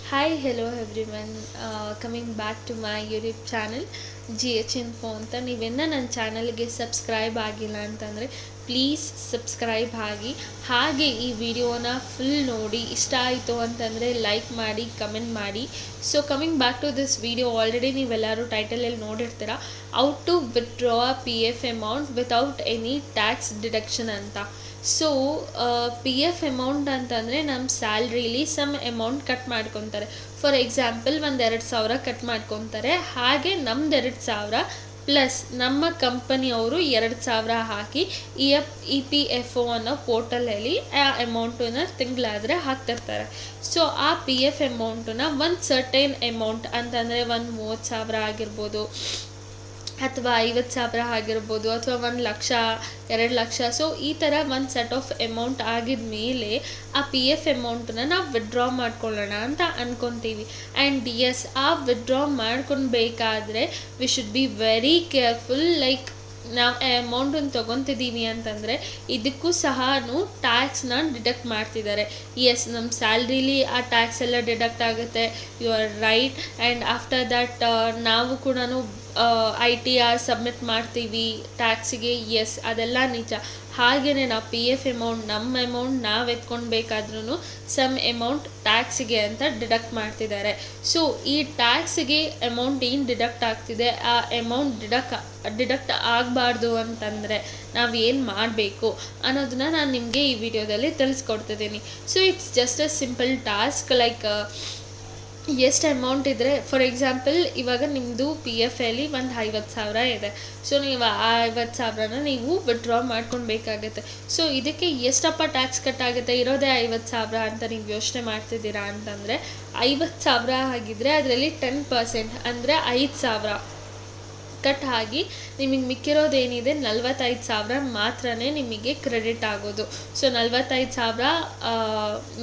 Hi, hello everyone. Coming back to my YouTube channel GH Info ಅಂತ. ನೀವೆನ್ನ ನನ್ನ ಚಾನಲ್ಗೆ subscribe ಆಗಿಲ್ಲ ಅಂತಂದರೆ ಪ್ಲೀಸ್ ಸಬ್ಸ್ಕ್ರೈಬ್ ಆಗಿ, ಹಾಗೆ ಈ ವಿಡಿಯೋನ ಫುಲ್ ನೋಡಿ ಇಷ್ಟ ಆಯಿತು ಅಂತಂದರೆ ಲೈಕ್ ಮಾಡಿ, ಕಮೆಂಟ್ ಮಾಡಿ. So coming back to this video, already ನೀವೆಲ್ಲರೂ ಟೈಟಲಲ್ಲಿ ನೋಡಿರ್ತೀರ, how to withdraw P F amount without any tax deduction ಅಂತ. ಸೊ ಪಿ ಎಫ್ ಅಮೌಂಟ್ ಅಂತಂದರೆ ನಮ್ಮ ಸ್ಯಾಲ್ರಿಲಿ ಸಮ್ ಅಮೌಂಟ್ ಕಟ್ ಮಾಡ್ಕೊತಾರೆ. ಫಾರ್ ಎಕ್ಸಾಂಪಲ್ 2,000 ಕಟ್ ಮಾಡ್ಕೊತಾರೆ, ಹಾಗೆ ನಮ್ದು 2,000 ಪ್ಲಸ್ ನಮ್ಮ ಕಂಪನಿಯವರು 2,000 ಹಾಕಿ ಇ ಪಿ ಎಫ್ ಒ ಅನ್ನೋ ಪೋರ್ಟಲಲ್ಲಿ ಆ ಅಮೌಂಟನ್ನ ತಿಂಗಳಾದರೆ ಹಾಕ್ತಿರ್ತಾರೆ. ಸೊ ಆ ಪಿ ಎಫ್ ಅಮೌಂಟನ್ನ ಒಂದು ಸರ್ಟೈನ್ ಅಮೌಂಟ್ ಅಂತಂದರೆ ಒಂದು 30,000 ಆಗಿರ್ಬೋದು, ಅಥವಾ 50,000 ಆಗಿರ್ಬೋದು, ಅಥವಾ 1,00,000, 2,00,000. ಸೊ ಈ ಥರ ಒಂದು ಸೆಟ್ ಆಫ್ ಅಮೌಂಟ್ ಆಗಿದ ಮೇಲೆ ಆ ಪಿ ಎಫ್ ಅಮೌಂಟನ್ನ ನಾವು ವಿಡ್ರಾ ಮಾಡ್ಕೊಳ್ಳೋಣ ಅಂತ ಅಂದ್ಕೊತೀವಿ. ಆ್ಯಂಡ್ ಎಸ್, ಆ ವಿಡ್ರಾ ಮಾಡ್ಕೊಳ್ಬೇಕಾದ್ರೆ we should be very careful. Like ನಾವು ಅಮೌಂಟನ್ನು ತೊಗೊತಿದ್ದೀವಿ ಅಂತಂದರೆ ಇದಕ್ಕೂ ಸಹ ಟ್ಯಾಕ್ಸ್ನ ಡಿಡಕ್ಟ್ ಮಾಡ್ತಿದ್ದಾರೆ. ಎಸ್, ನಮ್ಮ ಸ್ಯಾಲ್ರಿಲಿ ಆ ಟ್ಯಾಕ್ಸ್ ಎಲ್ಲ ಡಿಡಕ್ಟ್ ಆಗುತ್ತೆ, you are right. And after that ನಾವು ಕೂಡ ITR ಸಬ್ಮಿಟ್ ಮಾಡ್ತೀವಿ ಟ್ಯಾಕ್ಸಿಗೆ. ಎಸ್, ಅದೆಲ್ಲ ನಿಜ. ಹಾಗೆಯೇ ನಾವು ಪಿ ಎಫ್ ಅಮೌಂಟ್, ನಮ್ಮ ಅಮೌಂಟ್ ನಾವು ಎತ್ಕೊಳ್ಬೇಕಾದ್ರೂ ಸಮ್ ಅಮೌಂಟ್ ಟ್ಯಾಕ್ಸಿಗೆ ಅಂತ ಡಿಡಕ್ಟ್ ಮಾಡ್ತಿದ್ದಾರೆ. ಸೊ ಈ ಟ್ಯಾಕ್ಸಿಗೆ ಅಮೌಂಟ್ ಏನು ಡಿಡಕ್ಟ್ ಆಗ್ತಿದೆ, ಆ ಅಮೌಂಟ್ ಡಿಡಕ್ಟ್ ಆಗಬಾರ್ದು ಅಂತಂದರೆ ನಾವು ಏನು ಮಾಡಬೇಕು ಅನ್ನೋದನ್ನ ನಾನು ನಿಮಗೆ ಈ ವಿಡಿಯೋದಲ್ಲಿ ತಿಳಿಸ್ಕೊಡ್ತಿದ್ದೀನಿ. So it's just a simple task. Like ಎಷ್ಟು ಅಮೌಂಟ್ ಇದ್ದರೆ, ಫಾರ್ ಎಕ್ಸಾಂಪಲ್ ಇವಾಗ ನಿಮ್ಮದು ಪಿ ಎಫ್ ಅಲ್ಲಿ ಒಂದು 50,000 ಇದೆ. ಸೊ ನೀವು ಆ 50,000ನ ನೀವು ವಿಡ್ರಾ ಮಾಡ್ಕೊಳ್ಬೇಕಾಗತ್ತೆ. ಸೊ ಇದಕ್ಕೆ ಎಷ್ಟಪ್ಪ ಟ್ಯಾಕ್ಸ್ ಕಟ್ ಆಗುತ್ತೆ, ಇರೋದೇ 50,000 ಅಂತ ನೀವು ಯೋಚನೆ ಮಾಡ್ತಿದ್ದೀರಾ ಅಂತಂದರೆ, 50,000 ಆಗಿದ್ದರೆ ಅದರಲ್ಲಿ 10% ಅಂದರೆ 5,000 ಕಟ್ ಆಗಿ ನಿಮಗೆ ಮಿಕ್ಕಿರೋದೇನಿದೆ 45,000 ಮಾತ್ರ ನಿಮಗೆ ಕ್ರೆಡಿಟ್ ಆಗೋದು. ಸೊ 45,000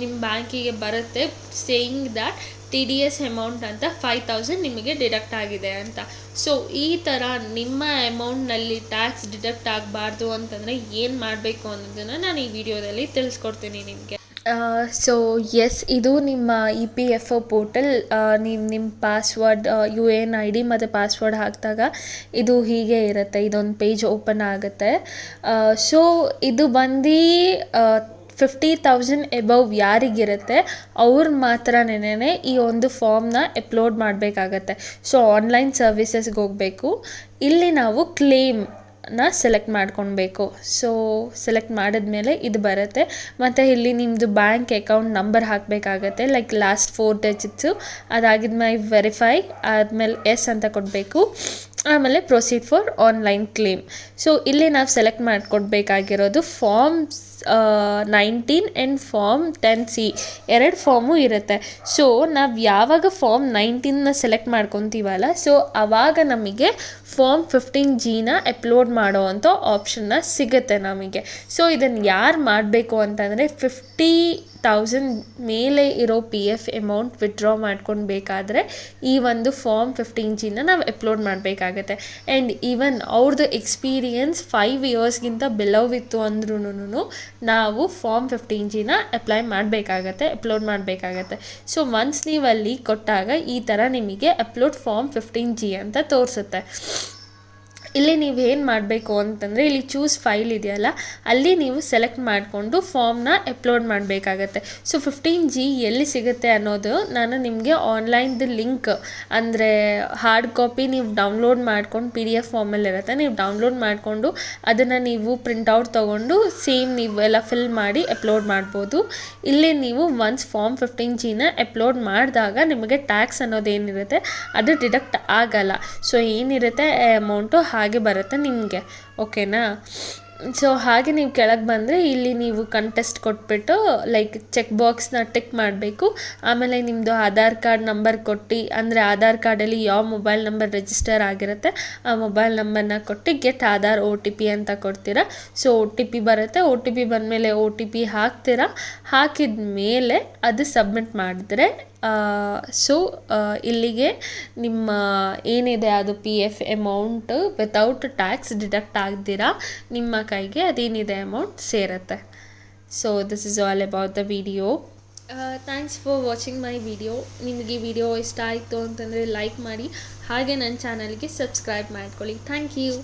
ನಿಮ್ಮ ಬ್ಯಾಂಕಿಗೆ ಬರುತ್ತೆ, ಸೇಯಿಂಗ್ ದ್ಯಾಟ್ TDS ಅಮೌಂಟ್ ಅಂತ 5,000 ನಿಮಗೆ ಡಿಡಕ್ಟ್ ಆಗಿದೆ ಅಂತ. ಸೊ ಈ ಥರ ನಿಮ್ಮ ಅಮೌಂಟ್ನಲ್ಲಿ ಟ್ಯಾಕ್ಸ್ ಡಿಡಕ್ಟ್ ಆಗಬಾರ್ದು ಅಂತಂದರೆ ಏನು ಮಾಡಬೇಕು ಅನ್ನೋದನ್ನು ನಾನು ಈ ವಿಡಿಯೋದಲ್ಲಿ ತಿಳಿಸ್ಕೊಡ್ತೀನಿ ನಿಮಗೆ. ಸೊ ಎಸ್, ಇದು ನಿಮ್ಮ ಇ ಪಿ ಎಫ್ ಒ ಪೋರ್ಟಲ್. ನೀವು ನಿಮ್ಮ ಪಾಸ್ವರ್ಡ್, UAN ID ಮತ್ತು ಪಾಸ್ವರ್ಡ್ ಹಾಕಿದಾಗ ಇದು ಹೀಗೆ ಇರುತ್ತೆ, ಇದೊಂದು ಪೇಜ್ ಓಪನ್ ಆಗುತ್ತೆ. ಸೊ ಇದು ಬಂದು 50,000 ಎಬವ್ ಯಾರಿಗಿರುತ್ತೆ ಅವ್ರು ಮಾತ್ರನೇ ಈ ಒಂದು ಫಾರ್ಮ್ನ ಅಪ್ಲೋಡ್ ಮಾಡಬೇಕಾಗತ್ತೆ. ಸೊ ಆನ್ಲೈನ್ ಸರ್ವಿಸಸ್ಗೆ ಹೋಗಬೇಕು. ಇಲ್ಲಿ ನಾವು ಕ್ಲೇಮ್ನ ಸೆಲೆಕ್ಟ್ ಮಾಡ್ಕೊಳ್ಬೇಕು. ಸೊ ಸೆಲೆಕ್ಟ್ ಮಾಡಿದ್ಮೇಲೆ ಇದು ಬರುತ್ತೆ, ಮತ್ತು ಇಲ್ಲಿ ನಿಮ್ಮದು ಬ್ಯಾಂಕ್ ಅಕೌಂಟ್ ನಂಬರ್ ಹಾಕಬೇಕಾಗತ್ತೆ. Like last 4 digits. ಅದಾಗಿದ್ಮೇಲೆ ವೆರಿಫೈ ಆದಮೇಲೆ ಎಸ್ ಅಂತ ಕೊಡಬೇಕು. ಆಮೇಲೆ proceed for online claim. So ಇಲ್ಲಿ ನಾವು ಸೆಲೆಕ್ಟ್ ಮಾಡಿಕೊಡ್ಬೇಕಾಗಿರೋದು form 19 and form 10C, 2 form ಇರುತ್ತೆ. ಸೊ ನಾವು ಯಾವಾಗ ಫಾರ್ಮ್ 19ನ ಸೆಲೆಕ್ಟ್ ಮಾಡ್ಕೊತೀವಲ್ಲ, ಸೊ ಆವಾಗ ನಮಗೆ ಫಾರ್ಮ್ 15Gನ ಅಪ್ಲೋಡ್ ಮಾಡೋ ಅಂಥ ಆಪ್ಷನ್ನ ಸಿಗುತ್ತೆ ನಮಗೆ. ಸೊ ಇದನ್ನು ಯಾರು ಮಾಡಬೇಕು ಅಂತಂದರೆ 50,000 ಮೇಲೆ ಇರೋ ಪಿ ಎಫ್ ಅಮೌಂಟ್ ವಿಡ್ರಾ ಮಾಡ್ಕೊಳ್ಬೇಕಾದ್ರೆ ಈ ಒಂದು ಫಾರ್ಮ್ 15Gನ ನಾವು ಅಪ್ಲೋಡ್ ಮಾಡಬೇಕಾಗತ್ತೆ. ಆ್ಯಂಡ್ ಈವನ್ ಅವ್ರದ್ದು ಎಕ್ಸ್ಪೀರಿಯನ್ಸ್ 5 yearsಗಿಂತ ಬಿಲವ್ ಇತ್ತು ಅಂದ್ರೂ ನಾವು ಫಾರ್ಮ್ 15Gನ ಅಪ್ಲೋಡ್ ಮಾಡಬೇಕಾಗತ್ತೆ. ಸೊ ಒನ್ಸ್ ನೀವು ಅಲ್ಲಿ ಕೊಟ್ಟಾಗ ಈ ಥರ ನಿಮಗೆ ಅಪ್ಲೋಡ್ ಫಾರ್ಮ್ 15G ಅಂತ ತೋರಿಸುತ್ತೆ. ಇಲ್ಲಿ ನೀವು ಏನು ಮಾಡಬೇಕು ಅಂತಂದರೆ, ಇಲ್ಲಿ ಚೂಸ್ ಫೈಲ್ ಇದೆಯಲ್ಲ, ಅಲ್ಲಿ ನೀವು ಸೆಲೆಕ್ಟ್ ಮಾಡಿಕೊಂಡು ಫಾರ್ಮ್ನ ಅಪ್ಲೋಡ್ ಮಾಡಬೇಕಾಗತ್ತೆ. ಸೊ 15G ಎಲ್ಲಿ ಸಿಗುತ್ತೆ ಅನ್ನೋದು ನಾನು ನಿಮಗೆ ಆನ್ಲೈನ್ದು ಲಿಂಕ್, ಅಂದರೆ ಹಾರ್ಡ್ ಕಾಪಿ ನೀವು ಡೌನ್ಲೋಡ್ ಮಾಡ್ಕೊಂಡು PDF ಫಾರ್ಮಲ್ಲಿ ಇರುತ್ತೆ, ನೀವು ಡೌನ್ಲೋಡ್ ಮಾಡಿಕೊಂಡು ಅದನ್ನು ನೀವು ಪ್ರಿಂಟೌಟ್ ತೊಗೊಂಡು ಸೇಮ್ ನೀವು ಎಲ್ಲ ಫಿಲ್ ಮಾಡಿ ಅಪ್ಲೋಡ್ ಮಾಡ್ಬೋದು. ಇಲ್ಲಿ ನೀವು ಒನ್ಸ್ ಫಾರ್ಮ್ 15Gನ ಅಪ್ಲೋಡ್ ಮಾಡಿದಾಗ ನಿಮಗೆ ಟ್ಯಾಕ್ಸ್ ಅನ್ನೋದೇನಿರುತ್ತೆ ಅದು ಡಿಡಕ್ಟ್ ಆಗಲ್ಲ. ಸೊ ಏನಿರುತ್ತೆ ಅಮೌಂಟು ಹಾಗೆ ಬರುತ್ತೆ ನಿಮಗೆ, ಓಕೆನಾ? ಸೊ ಹಾಗೆ ನೀವು ಕೆಳಗೆ ಬಂದರೆ ಇಲ್ಲಿ ನೀವು ಕಂಟೆಸ್ಟ್ ಕೊಟ್ಬಿಟ್ಟು ಲೈಕ್ ಚೆಕ್ ಬಾಕ್ಸ್ನ ಟಿಕ್ ಮಾಡಬೇಕು. ಆಮೇಲೆ ನಿಮ್ಮದು ಆಧಾರ್ ಕಾರ್ಡ್ ನಂಬರ್ ಕೊಟ್ಟು, ಅಂದರೆ ಆಧಾರ್ ಕಾರ್ಡಲ್ಲಿ ಯಾವ ಮೊಬೈಲ್ ನಂಬರ್ ರಿಜಿಸ್ಟರ್ ಆಗಿರುತ್ತೆ ಆ ಮೊಬೈಲ್ ನಂಬರ್ನ ಕೊಟ್ಟು ಗೆಟ್ ಆಧಾರ್ OTP ಅಂತ ಕೊಡ್ತೀರಾ. ಸೊ OTP ಬರುತ್ತೆ, OTP ಬಂದಮೇಲೆ OTP ಹಾಕ್ತೀರಾ. ಹಾಕಿದ ಮೇಲೆ ಅದು ಸಬ್ಮಿಟ್ ಮಾಡಿದ್ರೆ ಸೊ ಇಲ್ಲಿಗೆ ನಿಮ್ಮ ಏನಿದೆ ಅದು P F amount without tax deduct ಆಗ್ದಿರಾ ನಿಮ್ಮ ಕೈಗೆ ಅದೇನಿದೆ ಅಮೌಂಟ್ ಸೇರುತ್ತೆ. So this is all about the video. Thanks for watching my video. ನಿಮಗೆ ಈ ವಿಡಿಯೋ ಇಷ್ಟ ಆಯಿತು ಅಂತಂದರೆ ಲೈಕ್ ಮಾಡಿ, ಹಾಗೆ ನನ್ನ ಚಾನಲ್ಗೆ ಸಬ್ಸ್ಕ್ರೈಬ್ ಮಾಡ್ಕೊಳ್ಳಿ. Thank you.